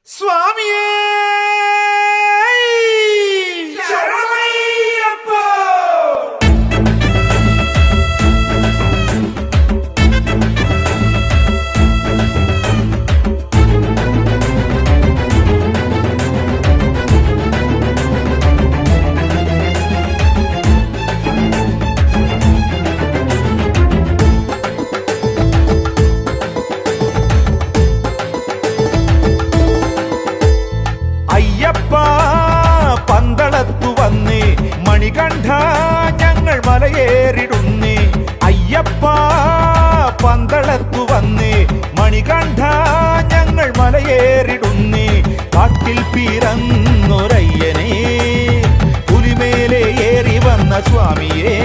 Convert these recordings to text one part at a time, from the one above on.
സ്വാമിയേ ശരണമയ്യപ്പോ. അയ്യപ്പ പന്തളത്തു വന്നേ മണികണ്ഠ ഞങ്ങൾ മലയേറിടുന്നേ. അയ്യപ്പ പന്തളത്തു വന്നേ മണികണ്ഠ ഞങ്ങൾ മലയേറിടുന്നേ. കാട്ടിൽ പിറന്നൊരയ്യനേ പുലിമേലെ ഏറി വന്ന സ്വാമിയേ.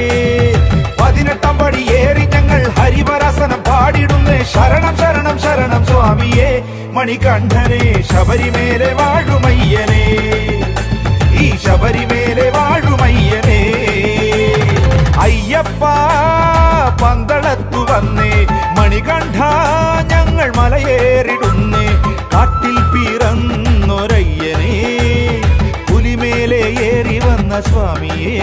18 പടി ഏറി ഞങ്ങൾ ഹരിവരാസനം പാടിടുന്നേ. ശരണം ശരണം ശരണം സ്വാമിയേ മണികണ്ഠനെ. ശബരിമേലെ വാഴുമയ്യനെ, ഈ ശബരിമേലെ വാഴുമയ്യനെ. അയ്യപ്പ പന്തളത്തു വന്നേ മണികണ്ഠ ഞങ്ങൾ മലയേറിടുന്നേ. കാട്ടിൽ പിറന്നൊരയ്യനെ പുലിമേലെ ഏറി വന്ന സ്വാമിയേ.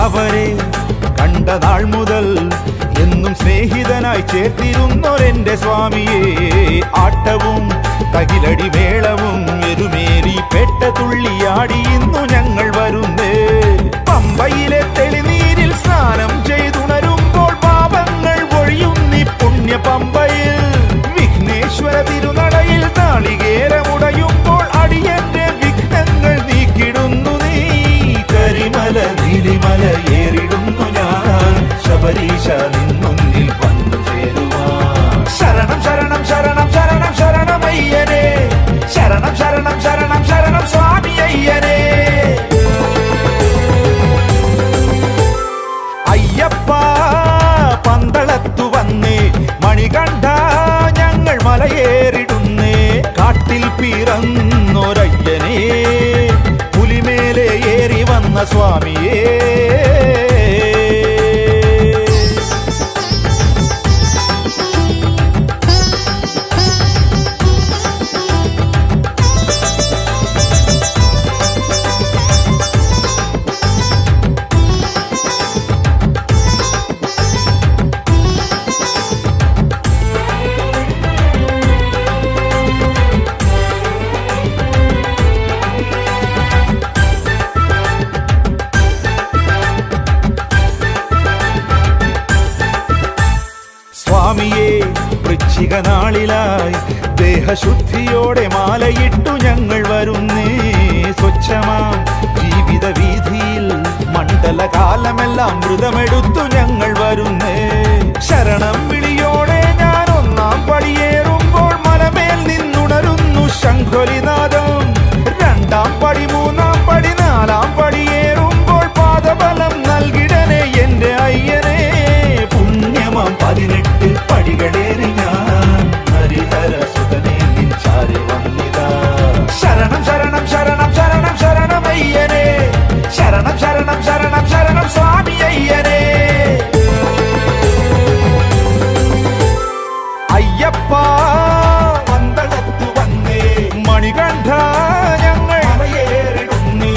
അവരെ കണ്ട നാൾ മുതൽ എന്നും സ്നേഹിതനായി ചേർത്തിരുന്നൊരെന്റെ സ്വാമിയെ. ആട്ടവും തകിലടി മേളവും എരുമേറി പെട്ട തുള്ളിയാടി ഇന്നു ഞങ്ങൾ വരുന്നേ. പമ്പയിലെ തെളിനീരിൽ സ്നാനം ചെയ്തുണരുമ്പോൾ പാപങ്ങൾ ഒഴിയുന്നി പുണ്യ പമ്പയിൽ. വിഘ്നേശ്വര തിരുനടയിൽ നാളികേരമുടയുമ്പോൾ അടിയന്റെ വിഘ്നങ്ങൾ നീക്കിടുന്നു നീ. കരിമല നീലിമല ഏറിടുന്നു ഞാൻ ശബരീശ നിന്നുന്നിൽ വന്നു ചേരുവാൻ. ശരണം ശരണം ശരണം ശരണം ശരണമയ്യനെ. ശരണം ശരണം ശരണം ശരണം സ്വാമി അയ്യനെ. അയ്യപ്പ പന്തളത്തു വന്നേ മണികണ്ഠ ഞങ്ങൾ മലയേറിടുന്നേ. കാട്ടിൽ പിറന്നൊരയ്യനെ പുലിമേലെ ഏറി വന്ന സ്വാമിയേ. സ്വാമിയെ വൃശ്ചിക നാളിലായി ദേഹശുദ്ധിയോടെ മാലയിട്ടു ഞങ്ങൾ വരുന്നേ. സ്വച്ഛമാം ജീവിത വീതിയിൽ മണ്ഡലകാലമെല്ലാം മൃതമെടുത്തു ഞങ്ങൾ വരുന്നേ. ശരണം വിളിയോടെ ഞാൻ 1-ാം പടിയേറുമ്പോൾ മലമേൽ നിന്നുണരുന്നു ശംഖൊലിനാദം. 2-ാം പടി 3-ാം പടി 4-ാം പടിയേറുമ്പോൾ പാദബലം നൽകിടനെ എന്റെ അയ്യനെ. പുണ്യമാം 18 പടികളേറി ഞാൻ ഹരിഹര സുതനേ നിൻ ചാരി വന്നിതാ. ശരണം ശരണം ശരണം ശരണം ശരണമയ്യനെ. ശരണം ശരണം ശരണം ശരണം സ്വാമി അയ്യനെ. അയ്യപ്പ പന്തളത്തു വന്നേ മണികണ്ഠ ഞങ്ങൾ മലയേറിടുന്നേ.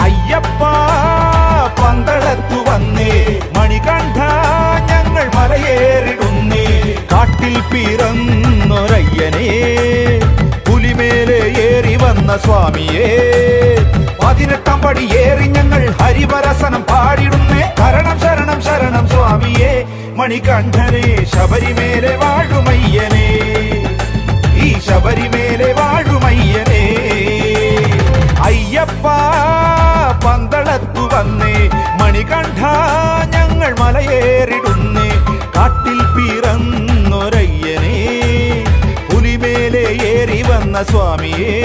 അയ്യപ്പ പന്തളത്തു വന്നേ മണികണ്ഠ ഞങ്ങൾ മലയേറിടുന്നേ. കാട്ടിൽ പിറന്നൊരയ്യനെ പുലിമേലെ ഏറി വന്ന സ്വാമിയേ. 18 പടി ഏറി ഞങ്ങൾ ഹരിവരസനം പാടിടുന്നേ. ശരണം ശരണം ശരണം സ്വാമിയേ മണികണ്ഠനെ. ശബരിമേലെ വാഴുമയ്യനെ, ഈ ശബരിമേലെ വാഴുമയ്യനെ. അയ്യപ്പ പന്തളത്തു വന്നേ മണികണ്ഠ ഞങ്ങൾ മലയേറിടുന്നേ. കാട്ടിൽ പിറന്നൊരയ്യനെ പുലിമേലെ ഏറി വന്ന സ്വാമിയേ.